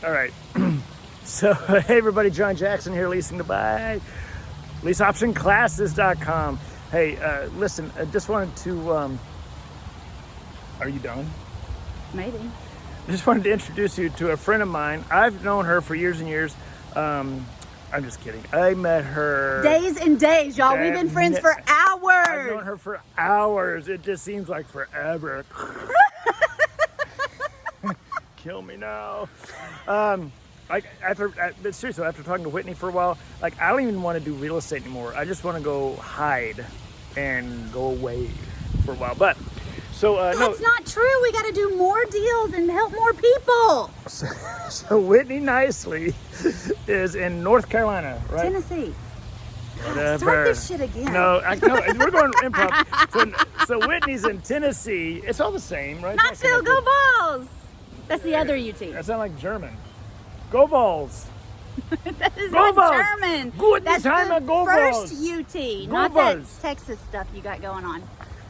All right. So, hey everybody, John Jackson here, leasing to buy, leaseoptionclasses.com. Hey, listen, I just wanted to, are you done? Maybe. I just wanted to introduce you to a friend of mine. I've known her for years and years. I'm just kidding. I met her... Days and days, y'all. We've been friends for hours. I've known her for hours. It just seems like forever. Kill me now. But seriously, after talking to Whitney for a while, like, I don't even want to do real estate anymore. I just want to go hide and go away for a while. But, so, That's not true. We got to do more deals and help more people. So Whitney Nicely is in North Carolina, right? Tennessee. Whatever. Start this shit again. No, we're going improv. So Whitney's in Tennessee. It's all the same, right? Knoxville, go Balls. That's the other UT. That sounds like German. Go Balls. That is Go not Balls. German. Good That's time the at Go first Balls. UT, Go not that Balls. Texas stuff you got going on.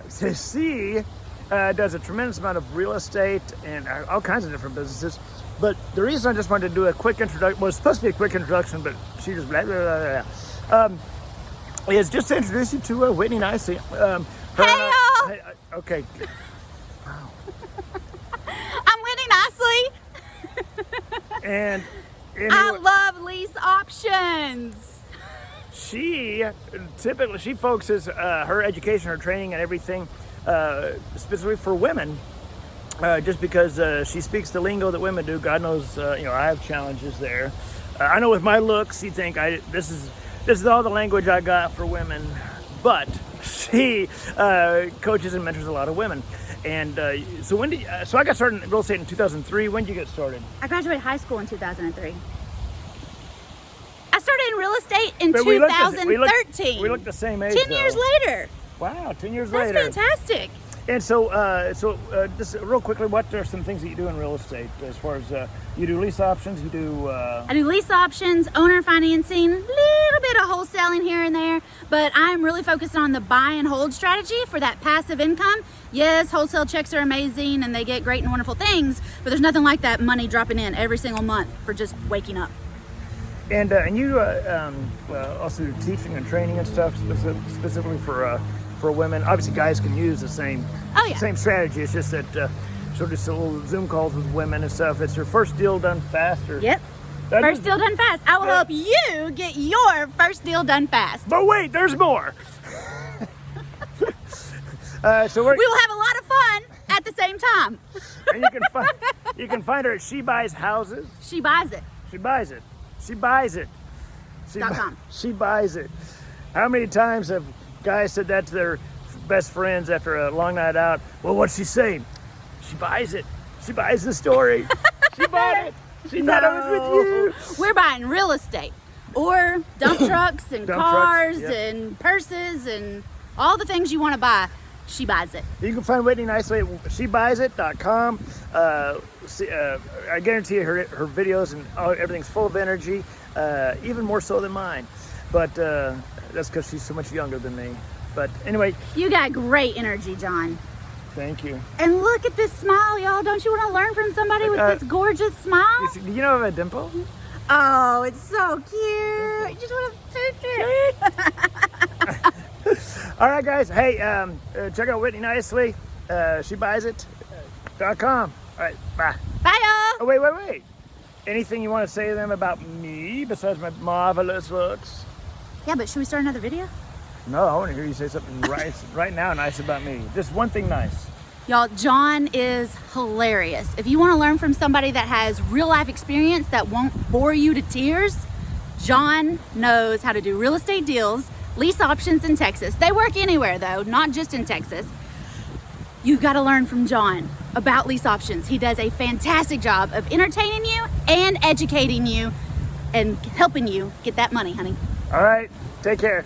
So she does a tremendous amount of real estate and all kinds of different businesses. But the reason I just wanted to do a quick introduction, well, it's supposed to be a quick introduction, but she just blah, blah, blah, blah, is just to introduce you to Whitney Nicely. Hey, okay. I'm Whitney Nicely. And I love lease options. She focuses her education, her training, and everything specifically for women. Just because she speaks the lingo that women do. God knows, I have challenges there. I know with my looks, you think this is all the language I got for women, but she coaches and mentors a lot of women. And so I got started in real estate in 2003. When did you get started? I graduated high school in 2003. I started in real estate in But 2013. We look the same age. 10 years later. Wow, 10 years That's later. fantastic. And so just real quickly, what are some things that you do in real estate as far as you do lease options, you do... I do lease options, owner financing, little bit of wholesaling here and there, but I'm really focused on the buy and hold strategy for that passive income. Yes, wholesale checks are amazing and they get great and wonderful things, but there's nothing like that money dropping in every single month for just waking up. And you also do teaching and training and stuff specifically for women. Obviously, guys can use the same same strategy. It's just that she'll do some little Zoom calls with women and stuff. It's your first deal done faster. Yep. First deal done fast. I will help you get your first deal done fast. But wait, there's more. So we will have a lot of fun at the same time. And you can find her at She Buys Houses. She buys it. She buys it. She buys it. .com. She buys it. How many times have guys said that to their best friends after a long night out? Well, what's she saying? She buys it. She buys the story. She bought it. She thought I was with you. We're buying real estate or dump trucks and cars and purses and all the things you want to buy. She buys it. You can find Whitney Nicely at shebuysit.com. I guarantee you her videos and everything's full of energy, even more so than mine. But that's because she's so much younger than me. But anyway. You got great energy, John. Thank you. And look at this smile, y'all. Don't you want to learn from somebody with this gorgeous smile? Do you know I have a dimple? Oh, it's so cute. You just want to touch it. All right, guys. Hey, check out Whitney Nicely. Shebuysit.com. All right, bye. Bye, y'all. Oh, wait. Anything you want to say to them about me besides my marvelous looks? Yeah, but should we start another video? No, I want to hear you say something right now nice about me. Just one thing nice. Y'all, John is hilarious. If you want to learn from somebody that has real life experience that won't bore you to tears, John knows how to do real estate deals, lease options in Texas. They work anywhere though, not just in Texas. You got to learn from John about lease options. He does a fantastic job of entertaining you and educating you and helping you get that money, honey. All right, take care.